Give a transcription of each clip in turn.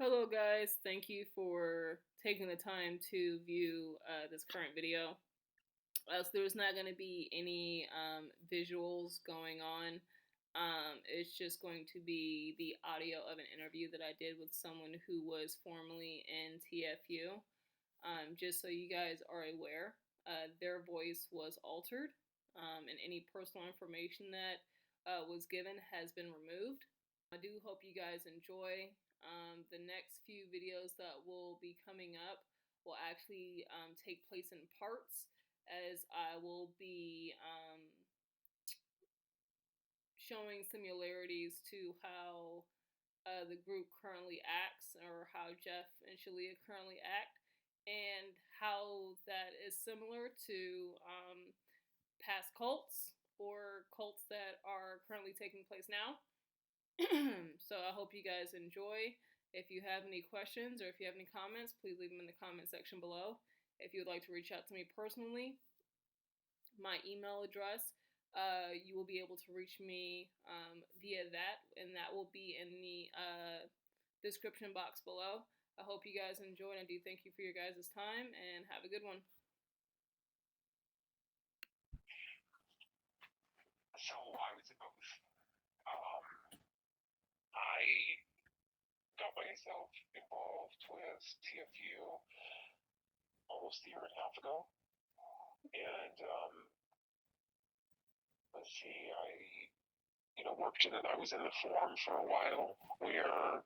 Hello guys, thank you for taking the time to view this current video. So there's not going to be any visuals going on. It's just going to be the audio of an interview that I did with someone who was formerly in TFU. Just so you guys are aware, their voice was altered, and any personal information that was given has been removed. I do hope you guys enjoy. The next few videos that will be coming up will actually take place in parts, as I will be showing similarities to how the group currently acts, or how Jeff and Shaleia currently act, and how that is similar to past cults or cults that are currently taking place now. So I hope you guys enjoy. If you have any questions or if you have any comments, please leave them in the comment section below. If you would like to reach out to me personally, my email address, you will be able to reach me via that, and that will be in the description box below. I hope you guys enjoy, and I do thank you for your guys' time, and have a good one. So I was in both. I got myself involved with TFU almost a year and a half ago, and let's see, worked in it. I was in the forum for a while, where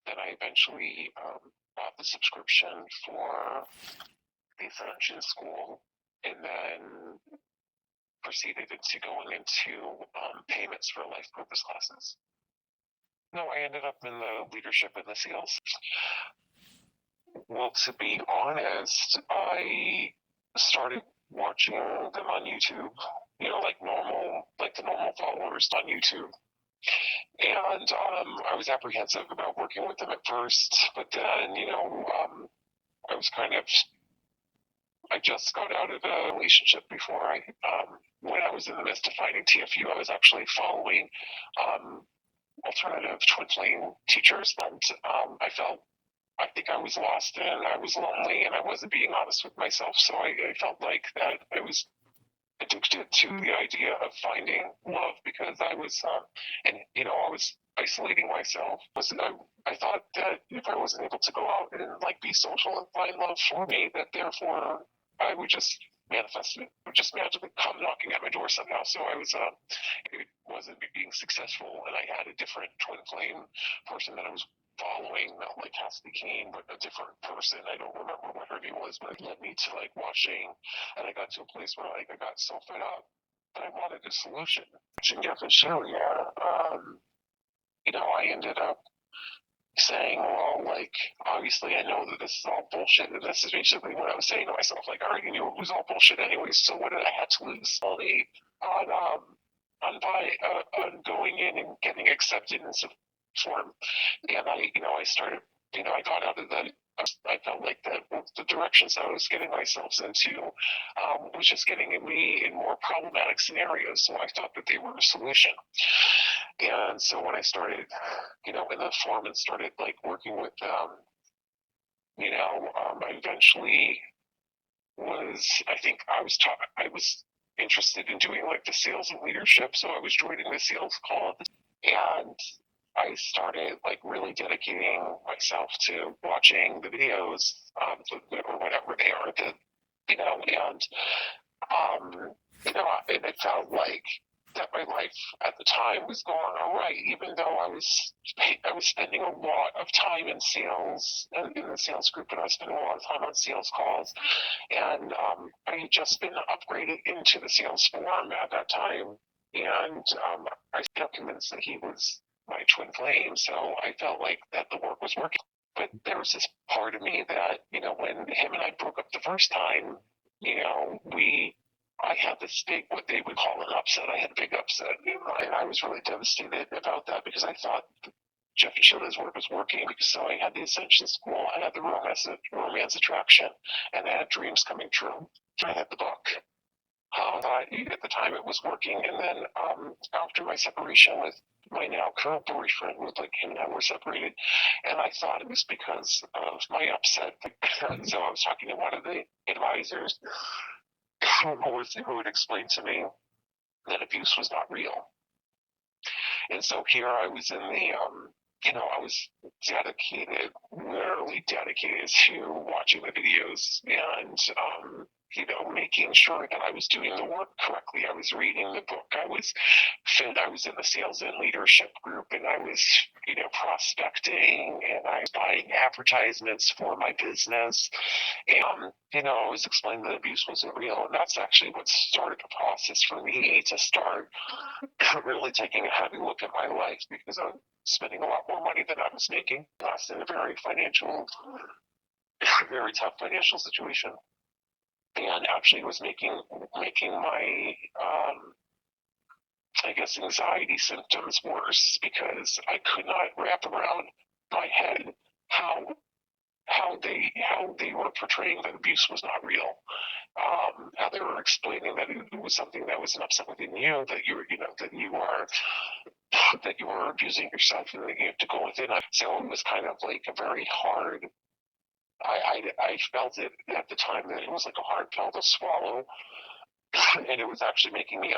then I eventually bought the subscription for the Ascension school, and then proceeded into going into payments for life purpose classes. No, I ended up in the leadership in the SEALs. Well, to be honest, I started watching them on YouTube, like the normal followers on YouTube. And I was apprehensive about working with them at first, but then, I was I just got out of a relationship before when I was in the midst of finding TFU, I was actually following alternative twin flame teachers, and I think I was lost and I was lonely and I wasn't being honest with myself. So I felt like that I was addicted to the idea of finding love, because I was, I was isolating myself. I thought that if I wasn't able to go out and like be social and find love for me, that therefore I would just manifest it. It would just magically come knocking at my door somehow. So it wasn't being successful, and I had a different twin flame person that I was following, not like Cassidy Kane, but a different person. I don't remember what her name was, but it led me to like watching, and I got to a place where like I got so fed up that I wanted a solution. Watching Jeff and Shaleia, I ended up saying, well, like, obviously I know that this is all bullshit, and this is basically what I was saying to myself. Like, I already knew it was all bullshit anyways, so what did I have to lose? Only on, on going in and getting accepted in some form. And I started, I got out of that. I felt like that the directions I was getting myself into was just getting me in more problematic scenarios. So I thought that they were a solution. And so when I started, in the forum and started like working with them, I eventually I think I was interested in doing like the sales and leadership. So I was joining the sales club, and I started like really dedicating myself to watching the videos, or whatever they are, and and it felt like that my life at the time was going all right, even though I was spending a lot of time in sales and in the sales group, and I was spending a lot of time on sales calls, and I had just been upgraded into the sales forum at that time, and I got convinced that he was my twin flame, so I felt like that the work was working. But there was this part of me that, when him and I broke up the first time, I had this big, what they would call an upset. I had a big upset, and I was really devastated about that, because I thought Jeff and Sheila's work was working, because so I had the Ascension school, I had the romance attraction, and I had dreams coming true. I had the book. At the time it was working, and then after my separation with my now current boyfriend, with like him and I were separated, and I thought it was because of my upset. So I was talking to one of the advisors who would explain to me that abuse was not real. And so here I was in the, I was dedicated, literally dedicated to watching the videos and, making sure that I was doing the work correctly. I was reading the book. I was in the sales and leadership group, and I was, prospecting, and I was buying advertisements for my business. And, I was explaining that abuse wasn't real. And that's actually what started the process for me to start really taking a heavy look at my life, because I was spending a lot more money than I was making. I was in a very tough financial situation, and actually was making my I guess anxiety symptoms worse, because I could not wrap around my head how how they were portraying that abuse was not real. How they were explaining that it was something that was an upset within you, that you were abusing yourself, and that you have to go within. So it was kind of like a very hard. I felt it at the time that it was like a hard pill to swallow, and it was actually making me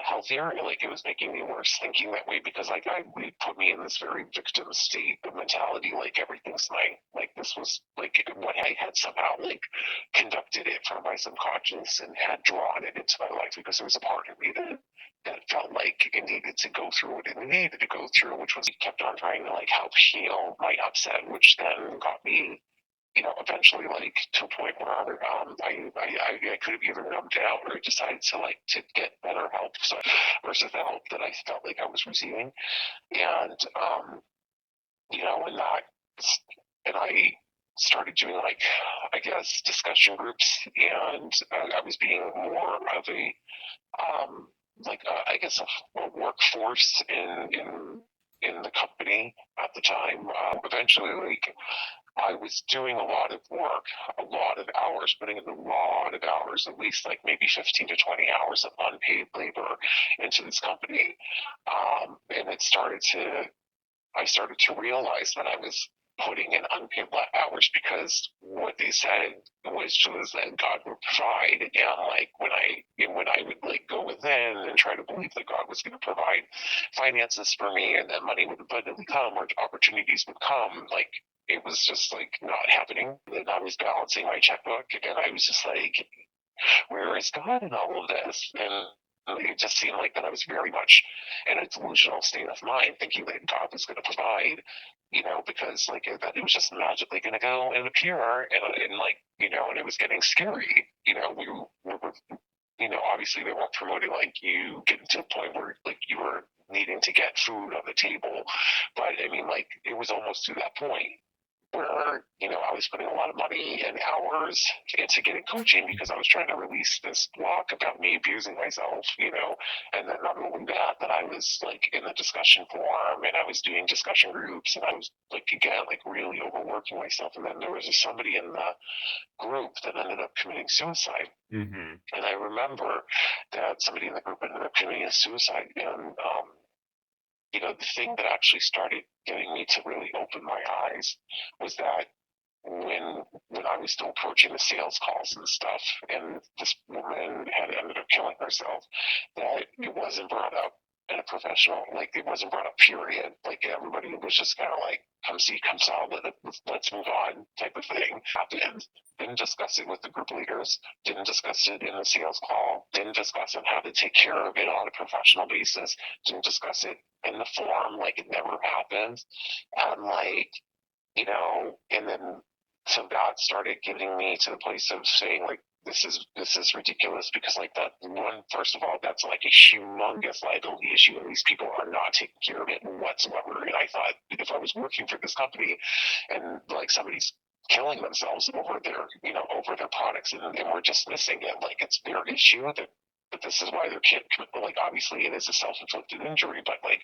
healthier. Like, it was making me worse thinking that way, because it put me in this very victim state of mentality. Like, everything's like this was like what I had somehow like conducted it from my subconscious and had drawn it into my life, because there was a part of me that felt like it needed to go through what it needed to go through, which was, it kept on trying to like help heal my upset, which then got me, eventually, like, to a point where I could have either numbed out or decided to get better help, so, versus the help that I felt like I was receiving. And and I started doing, like, I guess, discussion groups, and I was being more of a I guess a workforce in the company at the time. Eventually, like, I was doing a lot of work, a lot of hours, putting in a lot of hours, at least like maybe 15 to 20 hours of unpaid labor into this company. And I started to realize that I was putting in unpaid hours, because what they said was that God would provide. And like, when I would like go within and try to believe that God was going to provide finances for me, and that money would abundantly come, or opportunities would come, like, it was just like not happening. And I was balancing my checkbook, and I was just like, where is God in all of this? And it just seemed like that I was very much in a delusional state of mind, thinking that God was going to provide, because like that it was just magically going to go and appear, and like, and it was getting scary. We were, obviously they weren't promoting like you getting to a point where like you were needing to get food on the table, but I mean, like, it was almost to that point where, I was putting a lot of money and hours into getting coaching, because I was trying to release this block about me abusing myself, and then not only that, that I was like in the discussion forum, and I was doing discussion groups, and I was like, again, like really overworking myself. And then there was somebody in the group that ended up committing suicide. Mm-hmm. And I remember that somebody in the group ended up committing a suicide, and the thing that actually started getting me to really open my eyes was that when I was still approaching the sales calls and stuff, and this woman had ended up killing herself, that it wasn't brought up in a professional, like, it wasn't brought up, period. Like, everybody was just kind of like, come see, come saw, let's move on type of thing. Happened. Didn't discuss it with the group leaders, didn't discuss it in the sales call, didn't discuss on how to take care of it on a professional basis, didn't discuss it in the forum, like it never happened. And like, and then so God started getting me to the place of saying, like, this is ridiculous, because like, that one, first of all, that's like a humongous liability issue, and these people are not taking care of it whatsoever. And I thought, if I was working for this company and like somebody's killing themselves over their products, and we're dismissing it like it's their issue, that this is why they can't commit, like, obviously it is a self-inflicted injury, but like,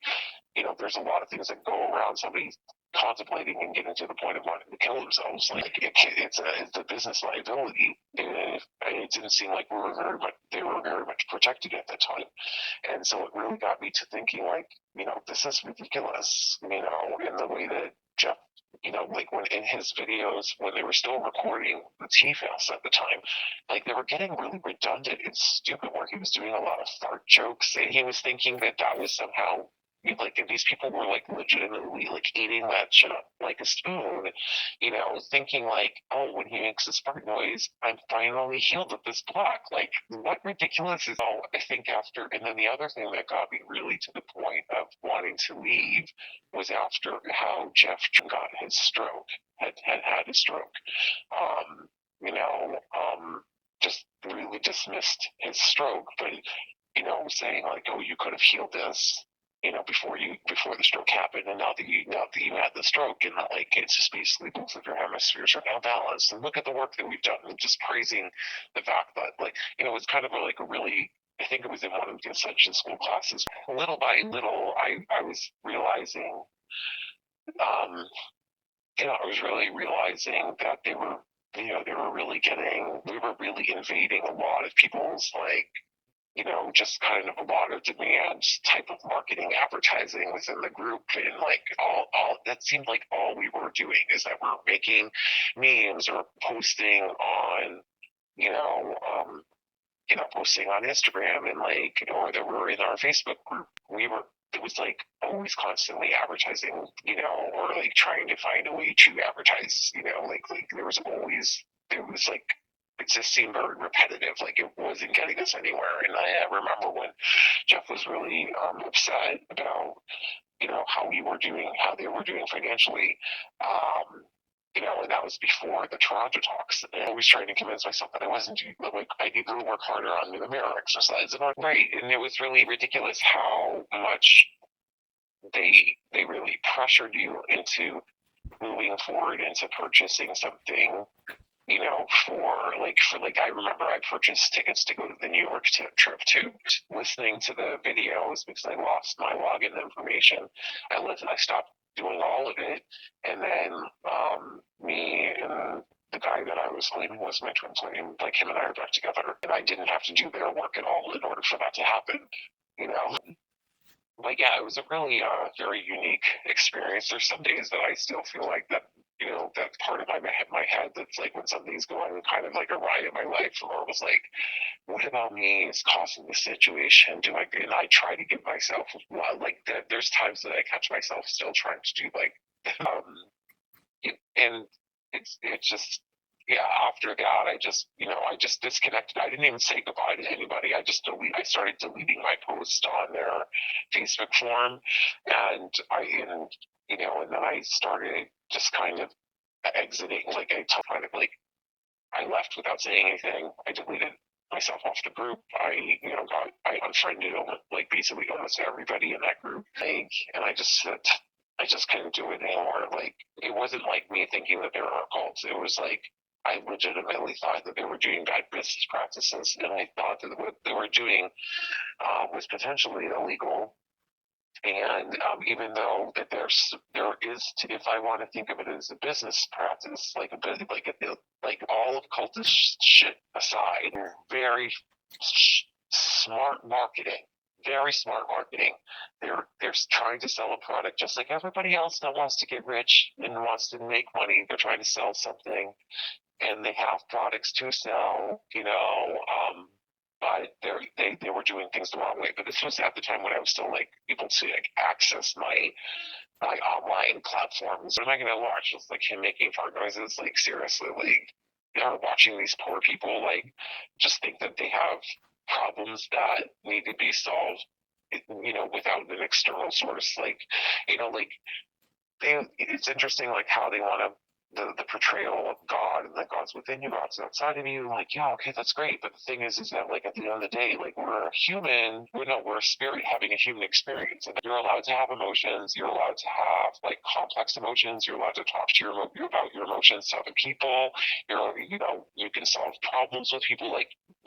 there's a lot of things that go around somebody contemplating and getting to the point of wanting to kill themselves. Like it's a business liability, and it didn't seem like they were very much protected at that time. And so it really got me to thinking, like, this is ridiculous, in the way that Jeff, like when in his videos, when they were still recording the TFAS at the time, like they were getting really redundant and stupid where he was doing a lot of fart jokes and he was thinking that that was somehow like, and these people were like legitimately like eating that shit up like a spoon, thinking like, oh, when he makes this fart noise, I'm finally healed of this block. Like, what ridiculous is all? I think after, and then the other thing that got me really to the point of wanting to leave was after how Jeff got his stroke, had a stroke. Um, you know, just really dismissed his stroke, but saying like, oh, you could have healed this, before the stroke happened, and now that you had the stroke, and like it's just basically both of your hemispheres are now balanced. And look at the work that we've done, and just praising the fact that like it's kind of like a really. I think it was in one of the Ascension school classes. Little by little, I was realizing, um, I was really realizing that they were really we were really invading a lot of people's like just kind of a lot of demand type of marketing advertising within the group. And like all that seemed like all we were doing is that we're making memes or posting on, you know, um, posting on Instagram and like, or that we're in our Facebook group. It was like always constantly advertising, or like trying to find a way to advertise, like there was like, it just seemed very repetitive, like it wasn't getting us anywhere. And I remember when Jeff was really upset about, how they were doing financially. Um, and that was before the Toronto talks. And I was trying to convince myself that I wasn't doing, like, I needed to work harder on the mirror exercise. And right, and it was really ridiculous how much they really pressured you into moving forward into purchasing something, for like I remember I purchased tickets to go to the New York trip too. Listening to the videos because I lost my login information. I stopped doing all of it, and then me and the guy that I was leaving was my twin flame. Like him and I are back together, and I didn't have to do their work at all in order for that to happen. You know, but yeah, it was a really very unique experience. There's some days that I still feel like that, that part of my head that's like when something's going kind of like awry in my life, or it was like, what about me is causing this situation? And I try to give myself, like, there's times that I catch myself still trying to do like, um, and it's just, yeah, after that I just disconnected. I didn't even say goodbye to anybody. I started deleting my post on their Facebook form, and and then I started just kind of exiting. Like I left without saying anything. I deleted myself off the group. I unfriended like basically almost everybody in that group. And I just couldn't do it anymore. Like it wasn't like me thinking that they were cults. It was like I legitimately thought that they were doing bad business practices, and I thought that what they were doing was potentially illegal. And even though that there is, if I want to think of it as a business practice, like a bit, like all of cultist shit aside, very smart marketing, very smart marketing. They're trying to sell a product just like everybody else that wants to get rich and wants to make money. They're trying to sell something, and they have products to sell. But they were doing things the wrong way. But this was at the time when I was still like able to like access my online platforms. What am I gonna watch? It's like him making fart noises. Like seriously, like watching these poor people like just think that they have problems that need to be solved. Without an external source. Like it's interesting like how they want to the portrayal of God and that God's within you, God's outside of you. Like, yeah, okay, that's great. But the thing is that like at the end of the day, like we're a human. We're a spirit having a human experience, and you're allowed to have emotions. You're allowed to have like complex emotions. You're allowed to talk to about your emotions to other people. You can solve problems with people.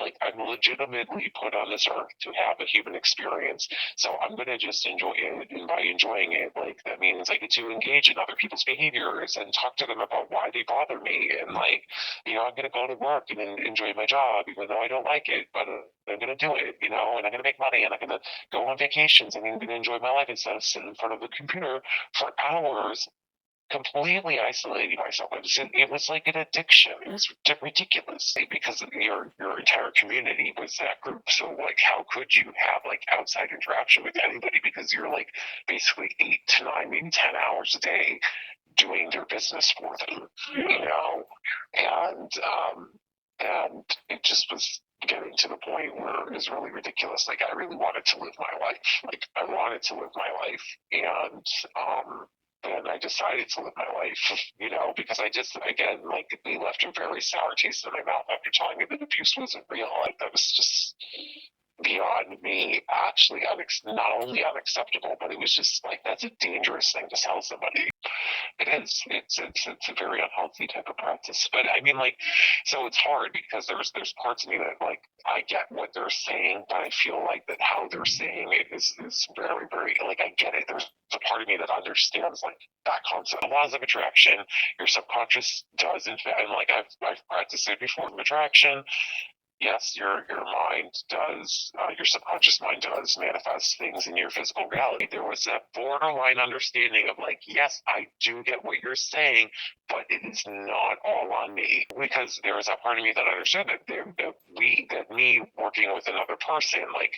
Like, I'm legitimately put on this earth to have a human experience. So I'm going to just enjoy it. And by enjoying it, like, that means I get to engage in other people's behaviors and talk to them about why they bother me. And, like, I'm going to go to work and enjoy my job, even though I don't like it, but I'm going to do it, and I'm going to make money, and I'm going to go on vacations, and I'm going to enjoy my life instead of sitting in front of the computer for hours completely isolating myself. It was like an addiction. It was ridiculous because your entire community was that group. So, like, how could you have like outside interaction with anybody, because you're like basically 8 to 9, maybe 10 hours a day doing their business for them, and it just was getting to the point where it was really ridiculous. Like, I really wanted to live my life. Like, I wanted to live my life, and I decided to live my life, because I just, again, like, we left a very sour taste in my mouth after telling me that abuse wasn't real. Like, that was just beyond me, actually, not only unacceptable, but it was just like, that's a dangerous thing to tell somebody. It is. It's a very unhealthy type of practice. But I mean, like, so it's hard because there's parts of me that, like, I get what they're saying, but I feel like that how they're saying it is very, very, like, I get it. There's a part of me that understands, like, that concept. The laws of attraction, your subconscious does, in fact, and like, I've practiced it before. Attraction, yes, your mind does, your subconscious mind does manifest things in your physical reality. There was that borderline understanding of, like, yes, I do get what you're saying, but it is not all on me, because there was that part of me that understood that me working with another person, like,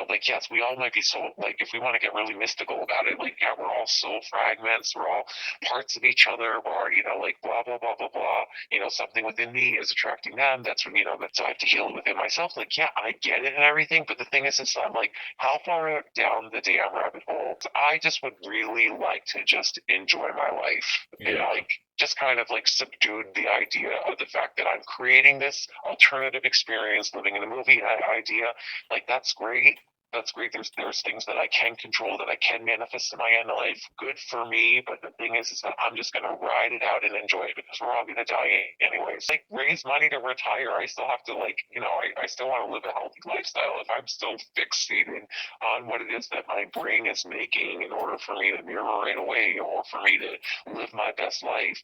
like, yes, we all might be soul, like, if we want to get really mystical about it, like, yeah, we're all soul fragments, we're all parts of each other, we're, like, blah, blah, blah, blah, blah, something within me is attracting them, that's when, so I have to heal it within myself, like, yeah, I get it and everything, but the thing is, it's not like, how far down the damn rabbit hole? I just would really like to just enjoy my life, and, like, just kind of like subdued the idea of the fact that I'm creating this alternative experience, living in a movie idea. Like, that's great. That's great. There's things that I can control, that I can manifest in my own life. Good for me. But the thing is that I'm just gonna ride it out and enjoy it, because we're all gonna die anyways. Like, raise money to retire. I still have to, like, I still want to live a healthy lifestyle. If I'm still fixated on what it is that my brain is making in order for me to mirror it away, or for me to live my best life,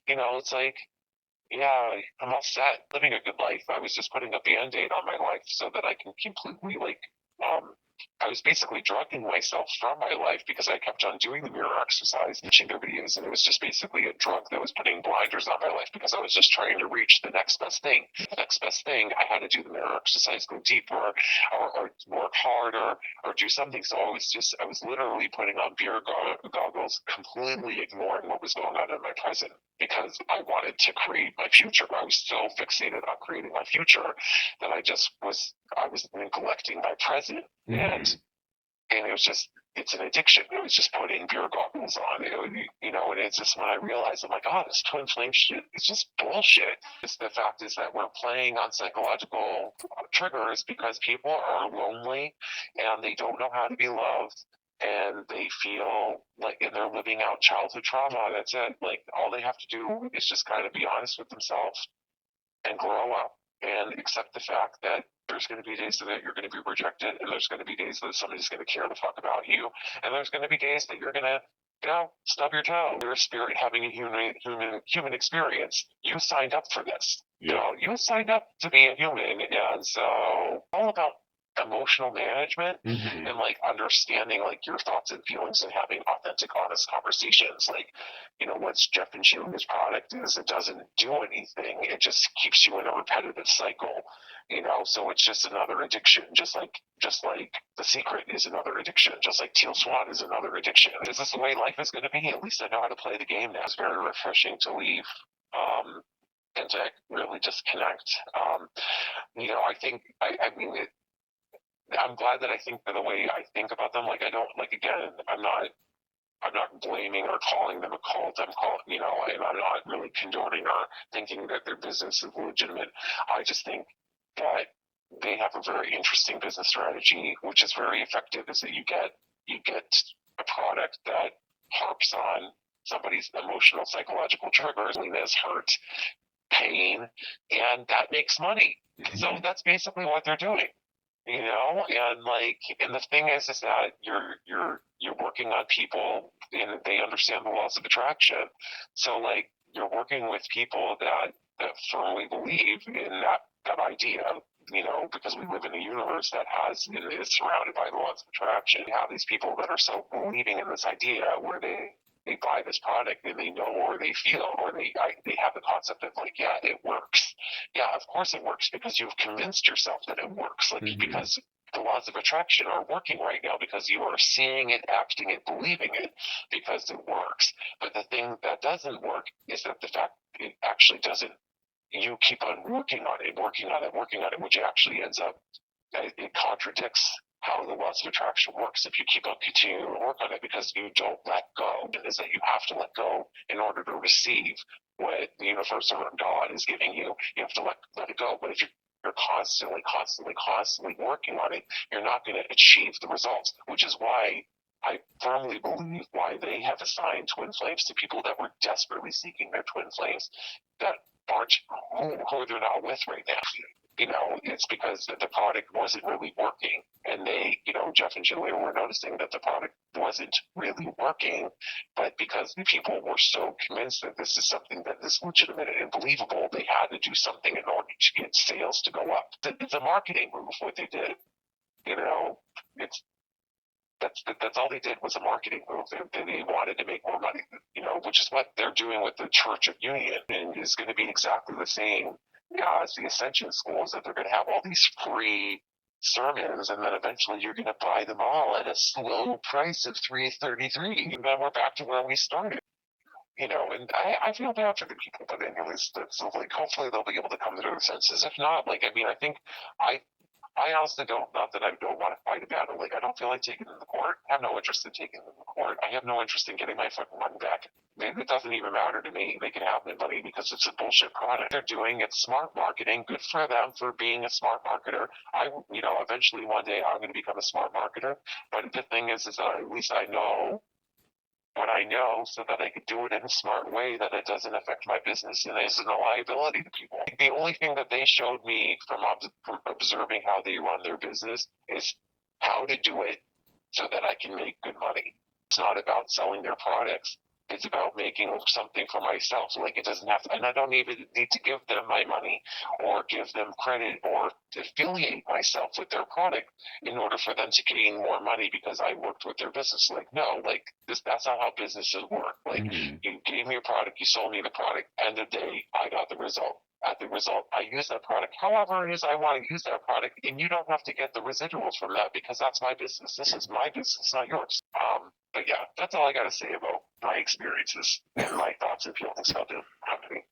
it's like, yeah, I'm all set living a good life. I was just putting a band-aid on my life so that I can completely, like, um, I was basically drugging myself from my life, because I kept on doing the mirror exercise, watching their videos, and it was just basically a drug that was putting blinders on my life, because I was just trying to reach the next best thing. The next best thing, I had to do the mirror exercise, go deeper, or work harder, or do something. So I was literally putting on beer goggles, completely ignoring what was going on in my present, because I wanted to create my future. I was so fixated on creating my future that I was neglecting my present. And it was just, it's an addiction. It was just putting beer goggles on. And it's just, when I realized, I'm like, oh, this twin flame shit, it's just bullshit. The fact is that we're playing on psychological triggers, because people are lonely and they don't know how to be loved, and they feel like, and they're living out childhood trauma. That's it. Like, all they have to do is just kind of be honest with themselves and grow up and accept the fact that there's going to be days that you're going to be rejected, and there's going to be days that somebody's going to care the fuck about you, and there's going to be days that you're going to, stub your toe. You're a spirit having a human experience. You signed up for this. You signed up to be a human, and so all about emotional management, and, like, understanding, like, your thoughts and feelings, and having authentic, honest conversations. Like, what Jeff and Shaleya's product is, it doesn't do anything. It just keeps you in a repetitive cycle. So it's just another addiction, just like The Secret is another addiction, just like Teal Swan is another addiction. Is this the way life is going to be? At least I know how to play the game now. It's very refreshing to leave, and to really just connect. I think, I mean, I'm glad that I think the way I think about them. Like, I don't, like, again, I'm not blaming or calling them a cult. And I'm not really condoning or thinking that their business is legitimate. I just think that they have a very interesting business strategy, which is very effective. Is that you get a product that harps on somebody's emotional, psychological triggers, loneliness, hurt, pain, and that makes money. So that's basically what they're doing. And the thing is that you're working on people, and they understand the laws of attraction. So you're working with people that firmly believe in that idea. Because we live in a universe that is surrounded by the laws of attraction. You have these people that are so believing in this idea where they buy this product and they know, or they feel, or they have the concept of yeah, it works. Yeah, of course it works, because you've convinced yourself that it works. Because the laws of attraction are working right now, because you are seeing it, acting it, believing it, because it works. But the thing that doesn't work is that the fact it actually doesn't. You keep on working on it, working on it, working on it, which actually ends up, it contradicts how the laws of attraction works if you keep on continuing to work on it, because you don't let go. It is that you have to let go in order to receive what the universe or God is giving you. You have to let it go. But if you're constantly working on it, you're not going to achieve the results, which is why I firmly believe why they have assigned twin flames to people that were desperately seeking their twin flames that aren't who they're not with right now. It's because the product wasn't really working, and Jeff and Julia were noticing that the product wasn't really working, but because people were so convinced that this is something that is legitimate and believable, they had to do something in order to get sales to go up. It's a marketing move, what they did. It's that's all they did, was a marketing move. They wanted to make more money, which is what they're doing with the Church of Union, and is going to be exactly the same as the Ascension schools, that they're going to have all these free sermons, and then eventually you're going to buy them all at a low price of $333, and then we're back to where we started. And I feel bad for the people, but anyways, that's hopefully they'll be able to come to their senses. If not, I think I honestly don't, not that I don't want to fight a battle. I don't feel like taking them to court. I have no interest in taking them to court. I have no interest in getting my fucking money back. It doesn't even matter to me. They can have my money because it's a bullshit product. They're doing it smart marketing. Good for them for being a smart marketer. Eventually one day I'm going to become a smart marketer. But the thing is that at least I know what I know, so that I could do it in a smart way that it doesn't affect my business and isn't a liability to people. The only thing that they showed me from observing how they run their business is how to do it so that I can make good money. It's not about selling their products. It's about making something for myself. It doesn't have to, and I don't even need to give them my money or give them credit or affiliate myself with their product in order for them to gain more money because I worked with their business. No, that's not how businesses work. You gave me a product, you sold me the product, end of day, I got the result. At the result, I use that product however it is I want to use that product, and you don't have to get the residuals from that, because that's my business. This is my business, not yours. But yeah, that's all I got to say about my experiences and my thoughts and feelings about the company.